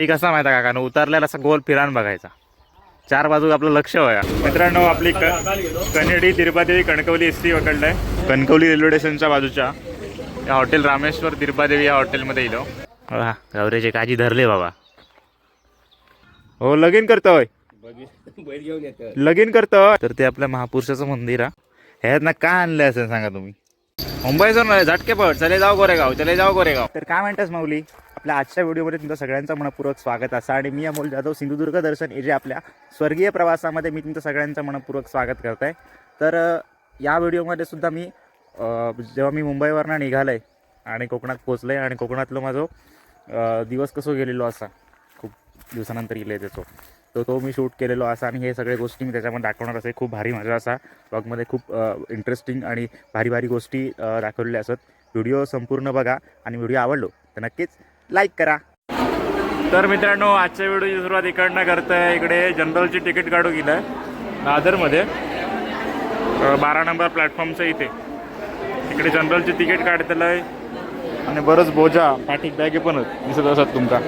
ती कसा माहिती आहे का, उतरल्याला असा गोल फिरान बघायचा, चार बाजू आपलं लक्ष व्हाया. मित्रांनो आपली कनेडी तिरुपादेवी कणकवली एसटी पकडलाय. कणकवली रेल्वे स्टेशनच्या बाजूच्या या हॉटेल रामेश्वर तिरुपादेवी या हॉटेलमध्ये येलो. हा गौरेचे काजी धरले बाबा. हो लगीन करतोय, लगीन करतोय. तर ते आपल्या महापुरुषाचं मंदिर आहे. ह्यात ना काय आणलंय असं सांगा तुम्ही. मुंबईचं झटके पड चले जाऊ गोरेगाव, चले जाऊ गोरेगाव. तर काय म्हणतास माऊली, आपल्या आजच्या व्हिडिओमध्ये तुमचं सगळ्यांचं मनपूर्वक स्वागत असं. आणि मी अमोल जाधव, सिंधुदुर्ग दर्शन हे जे आपल्या स्वर्गीय प्रवासामध्ये मी तुमचं सगळ्यांचं मनपूर्वक स्वागत करत आहे. तर या व्हिडिओमध्ये सुद्धा मी जेव्हा मी मुंबईवरनं निघालं आहे आणि कोकणात पोचलं आहे आणि कोकणातलं माझं दिवस कसं गेलेलो असा, खूप दिवसानंतर गेले त्याचं, तो मी शूट केलेलो असा. आणि हे सगळे गोष्टी मी त्याच्यामध्ये दाखवणार असे. खूप भारी मजा असा ब्लॉगमध्ये, खूप इंटरेस्टिंग आणि भारी भारी गोष्टी दाखवलेल्या असत. व्हिडिओ संपूर्ण बघा आणि व्हिडिओ आवडलो तर नक्कीच लाईक करा. तर मित्रांनो आजच्या व्हिडिओची सुरुवात इकडनं करत आहे. इकडे जनरलची तिकीट काढू गेलं आहे दादरमध्ये 12 नंबर प्लॅटफॉर्मचं इथे. इकडे जनरलची तिकीट काढतेलं आहे आणि बरंच बोजा पाठीक बॅगे पण दिसत असत तुमका.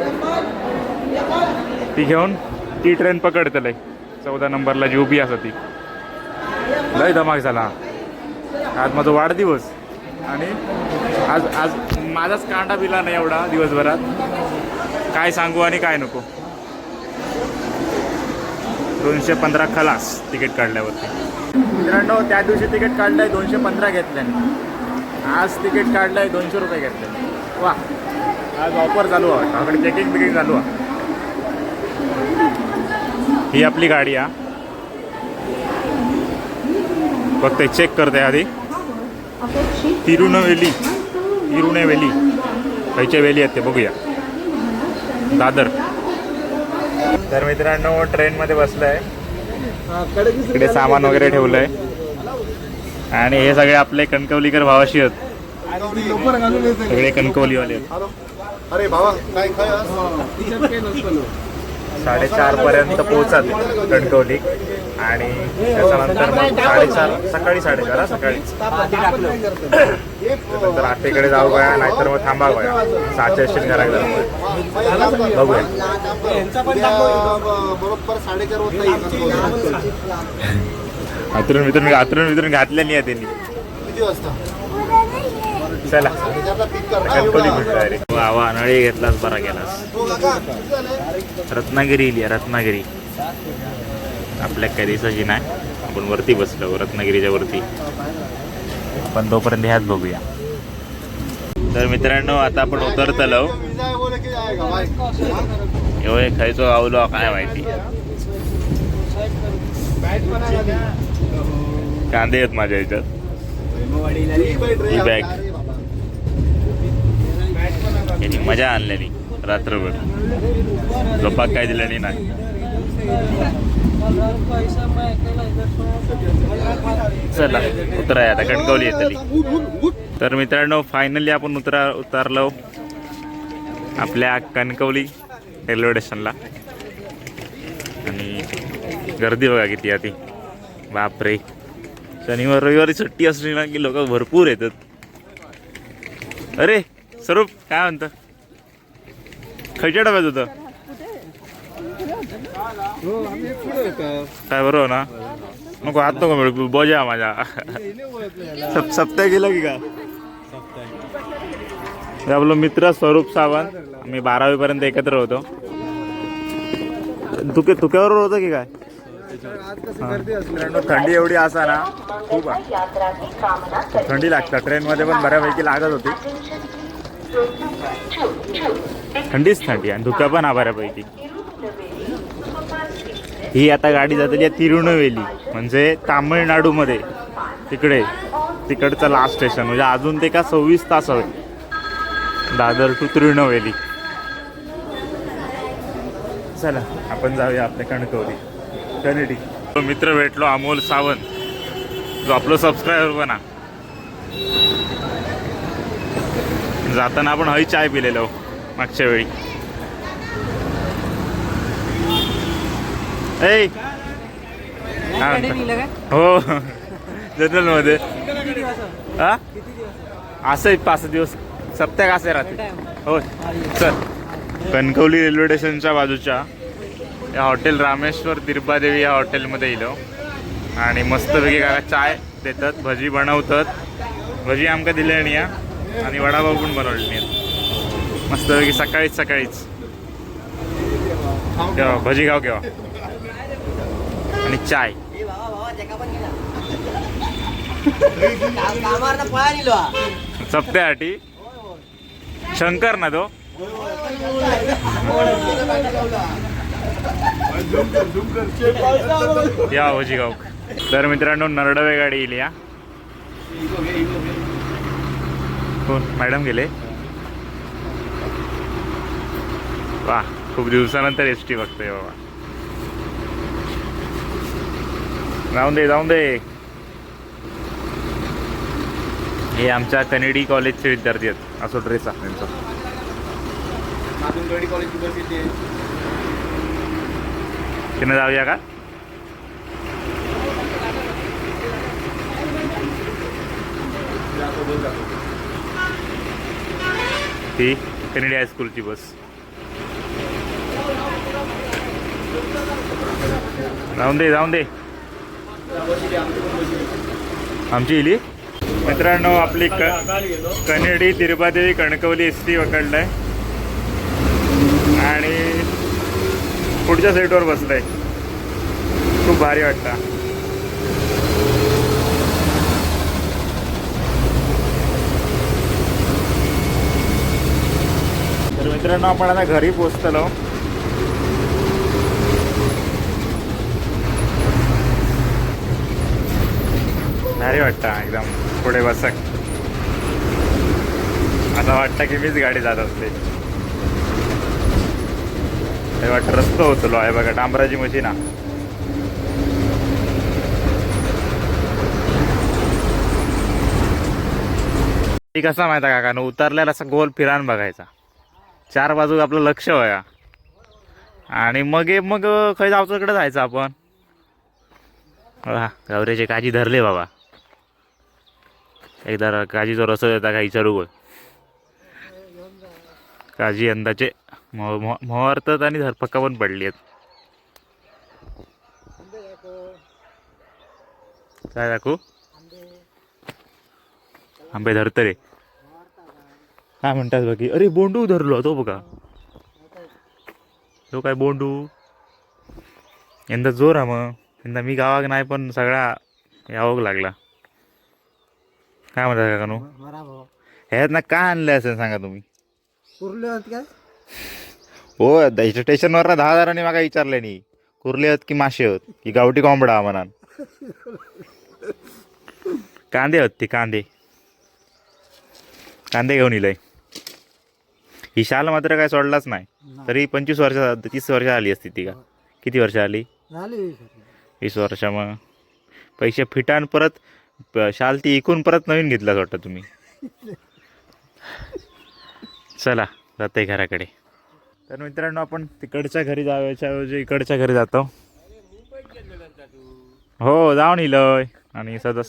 ती घेऊन ती ट्रेन पकडतेलं आहे 14 नंबरला जी उभी असत ती. लय धमाक झाला. आज माझा वाढदिवस आणि आज आज माझाच कांडा बिला नाही एवढा दिवसभरात, काय सांगू आणि काय नको. 215 खलास तिकीट काढल्यावरती. मित्रांनो त्या दिवशी तिकीट काढलंय 215 घेतल्याने, आज तिकीट काढलंय 200 रुपये घेतले. वा, आज ऑफर चालू आहे, आपल्याकडे चेकिंग बिकिंग चालू आहे. ही आपली गाडी आहे, फक्त चेक करते आधी. तिरुनेवेली खायच्या वेली आहेत ते बघूया. दादर. तर मित्रांनो ट्रेनमध्ये बसलंय, इकडे सामान वगैरे ठेवलंय आणि हे सगळे आपले कणकवलीकर भावाशी आहेत, सगळे कणकवलीवाले आहेत. अरे बाबा काय 4:30 पर्यंत पोहोचत कणकवली आणि त्याच्यानंतर मग 4:30 सकाळी 4:30 सकाळी नंतर आठेकडे जाऊ गया, नाहीतर मग थांबा गया 6च्या स्टेशन घरात जाऊ बघूया. बरोबर 4:30 वाजता आतरून घातलेली आहे त्यांनी. किती वाजता? चला कणकवली भेटला रे. वा नळी घेतलास, बरा गेलास. रत्नागिरी इली, रत्नागिरी आपल्या काही दिवसाची नाही. आपण वरती बसलो रत्नागिरीच्या वरती. आपण तोपर्यंत ह्याच बघूया. तर मित्रांनो आता आपण उतरतलो. एवढे खायचो आवलो काय माहिती. कांदे आहेत माझ्या ह्याच्यात. ही बॅग यांनी मजा आणलेली रात्रभर, झोपाक काय दिल्याने नाही. चला उतराय आता, कणकवली येतली. तर मित्रांनो फायनली आपण उतरलो आपल्या कणकवली रेल्वे स्टेशनला. आणि गर्दी बघा किती आहे ती, बापरे. शनिवार रविवारी सुट्टी असली ना की लोक भरपूर येतात. अरे स्वरूप काय म्हणतं, खयच्या डब्यात होतं काय बरोबर ना. नको हात नको मिळू, बोजा माझ्या. सप्ताह गेलं की काय. आपलं मित्र स्वरूप सावंत, आम्ही 12वी पर्यंत एकत्र होतो. तुक्यावर होतं की काय. थंडी एवढी असा ना, खूप थंडी लागतं. ट्रेनमध्ये पण बऱ्यापैकी लागत होती. थंडीच थंडी आणि धुक्या पण बऱ्यापैकी. ही आता गाडी जातली आहे तिरुनेवेली, म्हणजे तामिळनाडूमध्ये. तिकडचं लास्ट स्टेशन, म्हणजे अजून ते का 26 तास हवे दादर टू तिरुनेवेली. चला आपण जाऊया आपल्या कणकवली कनेडी. मित्र भेटलो अमोल सावंत, जो आपलं सबस्क्रायबर बना. जाताना आपण हई चाय पिलेलो मागच्या वेळी. ए हो जनरल मध्ये. हा असं 5 दिवस सप्ताह असे राहते. हो चल कणकवली रेल्वे स्टेशनच्या बाजूच्या या हॉटेल रामेश्वर दिरबादेवी या हॉटेलमध्ये येलो आणि मस्तपैकी काका चाय देतात, भजी बनवतात. भजी आमका दिले नाही आणि वडापाव पण बनवले नाही. मस्तपैकी सकाळीच केव्हा भजी खाव केव्हा आणि चाय. सप्त्यासाठी शंकर ना तो या भजी खाऊ. तर मित्रांनो नरडवे गाडी येईल या. कोण मॅडम गेले वा. खूप दिवसानंतर एस टी बघतोय बाबा. जाऊन दे. हे आमच्या कनेडी कॉलेजचे विद्यार्थी आहेत. असो ड्रेस आहे त्यांचा. तिने जाऊया का? ती कनेडी हायस्कूलची बस. जाऊन दे आमची इली. मित्रांनो आपली कनेडी दिरबादेवी कणकवली एस टी पकडलाय आणि पुढच्या सीटवर बसलाय. खूप भारी वाटतं. तर मित्रांनो आपण आता घरी पोचतलो. भारी वाटतं एकदम. पुढे बसक असं वाटतं की मीच गाडी जात असते. हे वाटतं रस्ता होतो आहे बघा, डांबराची मशीन. ती कसा माहिती आहे काका, उतरल्याला असा गोल फिरान बघायचा, 4 बाजू आपलं लक्ष व्हाया आणि मग खय जावचकडे जायचं आपण. गौऱ्याची काजी धरले बाबा. एकदा काजीचा रस येता का विचारू गो. काजी यंदाचे मोहरतात आणि धरपक्का पण पडली आहेत. काय दाखवू? आंबे धरत रे. काय म्हणतात बाकी? अरे बोंडू धरलो तो बघा. तो काय बोंडू यंदा जोर हा. मग यंदा मी गावाक नाही पण सगळा यावं लागला. काय म्हणतात काका नो? ह्यात ना काय आणलं असेल सांगा तुम्ही? कुर्ले आहेत काय? हो स्टेशनवर 10,000 मागा विचारले नाही. कुर्ले आहेत की मासे आहेत की गावठी कोंबडा म्हणा. कांदे आहेत ते कांदे घेऊन येलय. ही शाल मात्र काय सोडलाच नाही. तरी 25 वर्ष 30 वर्ष आली असती ती का? किती वर्ष आली? 20 वर्ष. मग पैसे फिटान परत शाल ती इकून परत नवीन घेतलाच वाटतं तुम्ही. चला जाते घराकडे. तर मित्रांनो आपण तिकडच्या घरी जायच्या ऐवजी इकडच्या घरी जातो. हो जाऊन येलोय. आणि सदा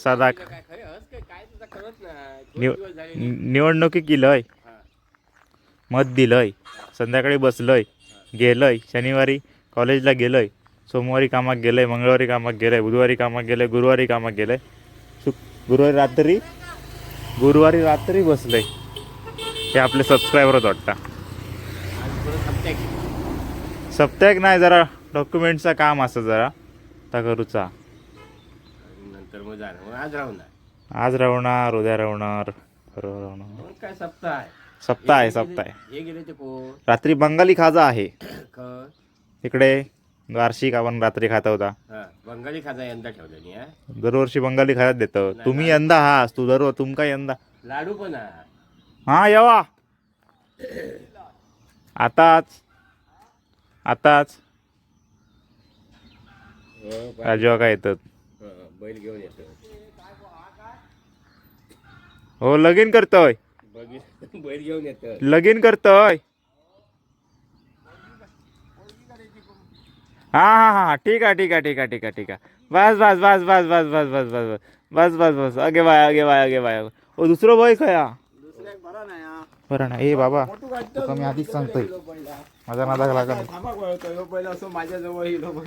निवडणुकी केलंय, मत दिलंय, संध्याकाळी बसलंय, गेलंय. शनिवारी कॉलेजला गेलंय, सोमवारी कामाक गेलंय, मंगळवारी कामाक गेलंय, बुधवारी कामाक गेलंय, गुरुवारी कामाक गेलंय, गुरुवारी रात्री बसलंय. हे आपले सबस्क्रायबरच वाटतं. सप्त्याक नाही, जरा डॉक्युमेंटचं काम असं जरा त्या करूचा. नंतर मग आज राहणार, उद्या राहणार, परवा राहणार. काय सप्ताह आहे. हे गेले ते कोण? रात्री बंगाली खाजा आहे इकडे. वार्षिक आपण रात्री खाता होता. बंगाली खाजा यंदा ठेवलेली आहे. दरवर्षी बंगाली खायला देतो. तुम्ही यंदा हास तू दररोज तुमका यंदा लाडू पण हा येवा. आताच राजवा काय येतात. बैल घेऊन येतो. हो लगीन करतोय. बैल घेऊन येतो. लगीन करतोय. हा ठीक आहे. बस. अगे बाय. ओ दुसरं बॉय खया. बरं ना ए बाबा तुका मी आधीच सांगतोय माझा नादा लागला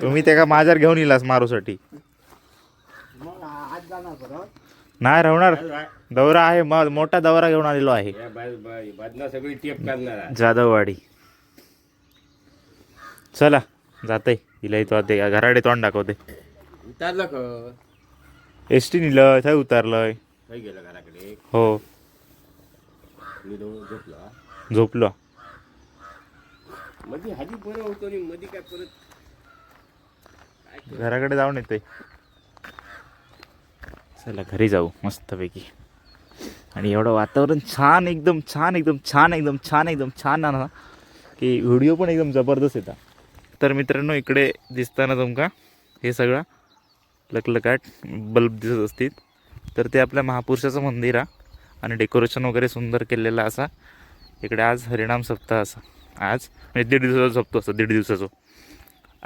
तुम्ही ते का माझ्यावर घेऊन येलास मारूसाठी नाही राहणार दौरा आहे मोठा दौरा घेऊन आलेलो आहे बदना सगळी टेप करणार जाधववाडी चला जाते हिला इथं ते घराडे तोंड दाखवते उतारलं का एस टी निलं थंय उतारलंय काही गेलं घराकडे हो मी झोपला झोपलो मध्ये हाजी बरं होतो आणि मध्ये काय परत घराकडे जाऊन येते चला घरी जाऊ मस्तपैकी आणि एवढं वातावरण छान एकदम छान एकदम छान एकदम छान एकदम छान ना की व्हिडिओ पण एकदम जबरदस्त येतात. तर मित्रांनो इकडे दिसताना तुमका हे सगळं लकलकाट बल्ब दिसत असतील तर ते आपल्या महापुरुषाचं मंदिर आहे आणि डेकोरेशन वगैरे सुंदर केलेलं असा. इकडे आज हरिनाम सप्ताह असा आज म्हणजे 1.5 दिवसाचा सप्ताह असतो 1.5 दिवसाचा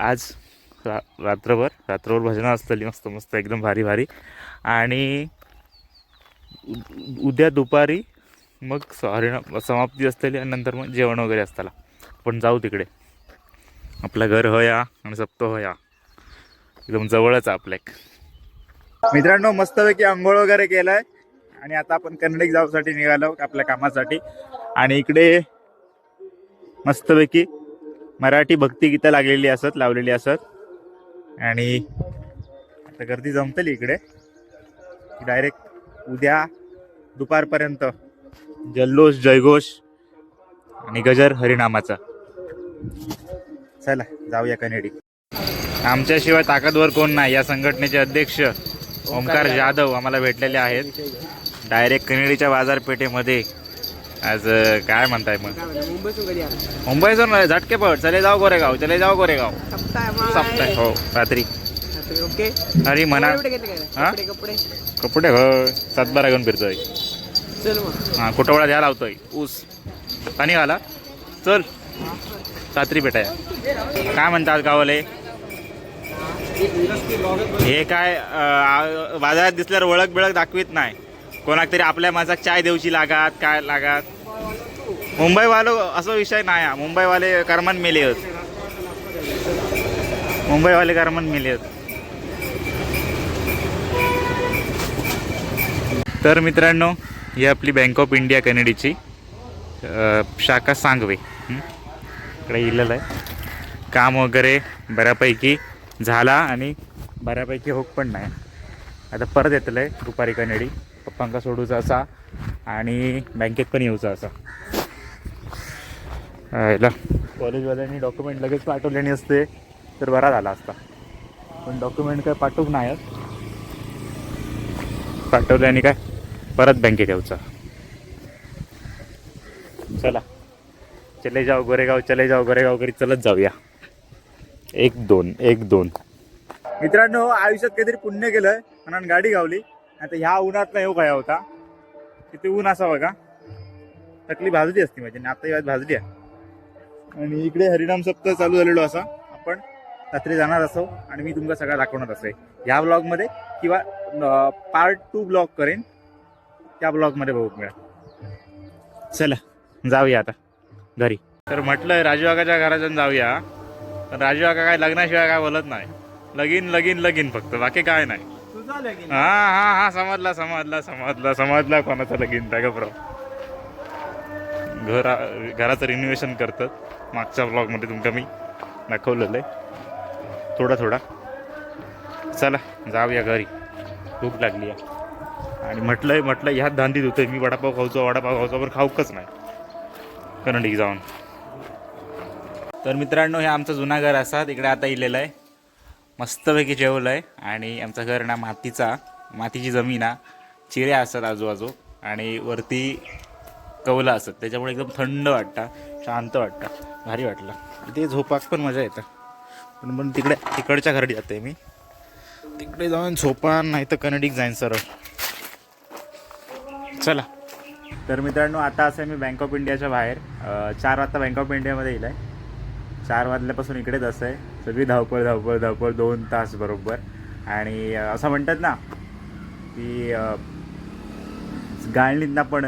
आज रात्रभर भजनं असतली मस्त मस्त एकदम भारी भारी आणि उद्या दुपारी मग हरिनाम समाप्ती असतली आणि नंतर मग जेवण वगैरे असताला. पण जाऊ तिकडे आपलं घर होया आणि सप्ताह होया एकदम जवळच आपल्या. मित्रांनो मस्तपैकी आंघोळ वगैरे केलाय आणि आता आपण कन्नडिक जाऊसाठी निघालो आपल्या कामासाठी आणि इकडे मस्तपैकी मराठी भक्तिगीतं लागलेली असत लावलेली असत आणि आता गर्दी जमतली इकडे डायरेक्ट उद्या दुपारपर्यंत जल्लोष जयघोष आणि गजर हरिनामाचा. चला जाऊया कन्नडी. आमच्याशिवाय ताकदवर कोण नाही या संघटनेचे अध्यक्ष ओमकार जाधव आम्हाला भेटलेले आहेत डायरेक्ट कन्नडीच्या बाजारपेठेमध्ये. आज काय म्हणताय मग मुंबईतून झटके पड चले जाऊ गोरेगाव चले जाऊ गोरेगाव सप्ताह हो रात्री अरे म्हणा हा कपडे हो 7-12 घेऊन फिरतोय हां कुटवळा द्यायला लावतोय ऊस पाणी घाला चल रात्री भेटाय काय म्हणतात गावाले हे काय बाजारात दिसल्यावर ओळख बिळख दाखवित नाही कोणाक तरी आपल्या माझा चाय देऊची लागात काय लागात मुंबईवालो असं विषय नाही हा मुंबईवाले कर्मन मेले आहेत मुंबईवाले कर्मन मेले आहेत. तर मित्रांनो ही आपली बँक ऑफ इंडिया कन्नडीची शाखा सांगवे इकडे इलेलं आहे. काम वगैरे बऱ्यापैकी झाला आणि बऱ्यापैकी होक पण नाही. आता परत येतलं आहे दुपारी कन्नडी पप्पांका सोडूचा असा आणि बँकेत पण येऊचा असा. याला कॉलेजवाल्यांनी डॉक्युमेंट लगेच पाठवलेली असते तर बरा झाला असता पण डॉक्युमेंट काय पाठवूक नाही पाठवल्याने काय परत बँकेत येऊचा. चला चले जाऊ गोरेगाव घरी चलत जाऊया. 1-2 मित्रांनो आयुष्यात काहीतरी पुण्य केलंय म्हणून गाडी गावली. आता ह्या उन्हात नाही येऊ काय होता किती ऊन असा बघा तकली भाजली असती माझी आता यात भाजली आहे. आणि इकडे हरिनाम सप्ताह चालू झालेलो असा आपण रात्री जाणार असो आणि मी तुमका सगळं दाखवणार असे ह्या ब्लॉगमध्ये किंवा पार्ट 2 ब्लॉग करेन त्या ब्लॉगमध्ये बघू मिळेल. चला जाऊया आता घरी. तर म्हटलं राजू काकाच्या घरातून जाऊया पण राजू काका काय लग्नाशिवाय काय बोलत नाही लगीन लगीन लगीन फक्त बाकी काय नाही. हा समजला कोणाचं लगीन त्या गप्र घराचं रिनोव्हेशन करतात मागच्या ब्लॉगमध्ये तुमका मी दाखवलेलं आहे थोडा. चला जाऊया घरी भूक लागली आहे आणि म्हटलं ह्यात धांदीत होतोय मी वडापाव खाऊचो पण खाऊकच नाही कन्नडी जाऊन. तर मित्रांनो हे आमचं जुना घर असा तिकडे आता इलेलं आहे मस्तपैकी जेवलं आहे आणि आमचं घर ना मातीची जमीन आहे चिऱ्या असतात आजूबाजू आणि वरती कवलं असत त्याच्यामुळे एकदम थंड वाटतं शांत वाटतं भारी वाटलं. इथे झोपाक पण मजा येतं पण तिकडच्या घरी जाते मी तिकडे जाऊन झोपा नाही तर कन्नडीक जाईन सरळ. चला तर मित्रांनो आता असं मी बँक ऑफ इंडियाच्या बाहेर 4 वाजता बँक ऑफ इंडियामध्ये येईल आहे. 4 वाजल्यापासून इकडेच असं आहे सगळी धावपळ 2 तास बरोबर. आणि असं म्हणतात ना की गाळणीतनं पण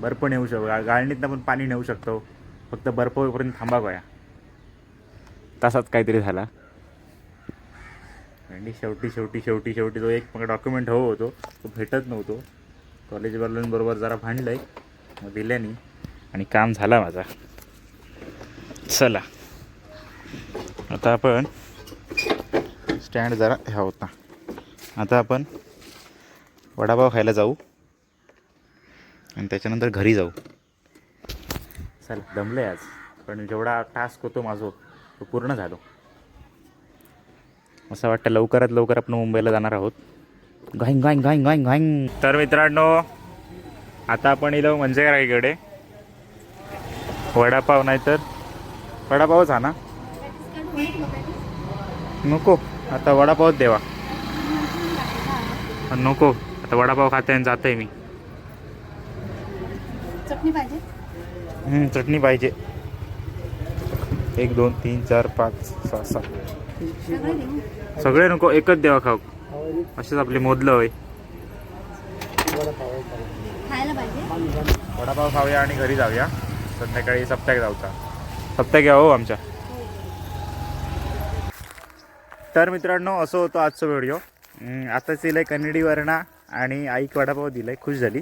बर्फ नेऊ शकतो गाळणीतनं पण पाणी नेऊ शकतो, फक्त बर्फ होईपर्यंत थांबा गोया. तसाच काहीतरी झाला आणि शेवटी तो एक मग डॉक्युमेंट हवं होतो, तो भेटत नव्हतो. कॉलेजवाल्यांबरोबर जरा भांडलंय, मग दिल्यानी आणि काम झाला माझा. चला आता आपण स्टँड जरा ह्या होता, आता आपण वडापाव खायला जाऊ आणि त्याच्यानंतर घरी जाऊ. चला दमले आज, पण जेवढा टास्क होतो माझा तो पूर्ण झालो. असं वाटतं लवकरात लवकर आपण मुंबईला जाणार आहोत. घाईंग घाईंग घाईंग घाईंग घाईंग. तर मित्रांनो आता आपण इलो म्हणजे राईकडे वडापाव, नाही तर वडापावच हा ना, नको आता वडापावच देवा. नको आता वडापाव खाते आणि जाते मी. चटणी पाहिजे. चटणी पाहिजे. 1 2 3 4 5 6 7 सगळे देऊ. सगळे नको, एकच देवा खाऊ. असेच आपले मोदलं होय. खायला पाहिजे. वडापाव खाऊया आणि घरी जाऊया. संध्याकाळी सप्त्याक जाऊचा. सप्त्याक घ्या हो आमच्या. तर मित्रांनो असं होतं आजचा व्हिडिओ. आताच दिलं आहे कन्नडीवरणा आणि आईक वडापाव दिलं आहे, खुश झाली.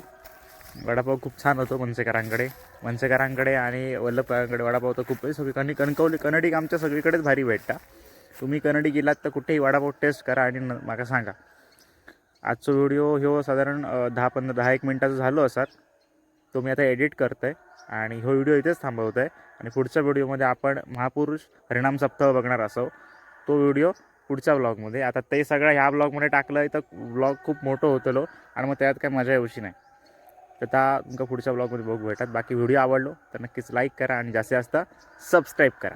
वडापाव खूप छान होतो मनसेकरांकडे आणि वल्लभकडे वडापाव तर खूप सगळी कन्नडी आमच्या सगळीकडेच भारी भेटता. तुम्ही कन्नडी गेलात तर कुठेही वडापाव टेस्ट करा आणि मला सांगा. आजचा व्हिडिओ ह्यो साधारण 10-1 मिनटाचा झालो असाल. तो मी आता एडिट करतो आहे आणि हा व्हिडिओ इथेच थांबवतो आहे. आणि पुढच्या व्हिडिओमध्ये आपण महापुरुष हरिनाम सप्ताह बघणार असो. तो व्हिडिओ पुढच्या ब्लॉगमध्ये. आता ते सगळं ह्या ब्लॉगमध्ये टाकलं आहे तर ब्लॉग खूप मोठं होतलो आणि मग त्यात काय मजा येऊशी नाही. तर त्या तुमका पुढच्या ब्लॉगमध्ये बघू भेटतात. बाकी व्हिडिओ आवडलो तर नक्कीच लाईक करा आणि जास्तीत जास्त सबस्क्राईब करा.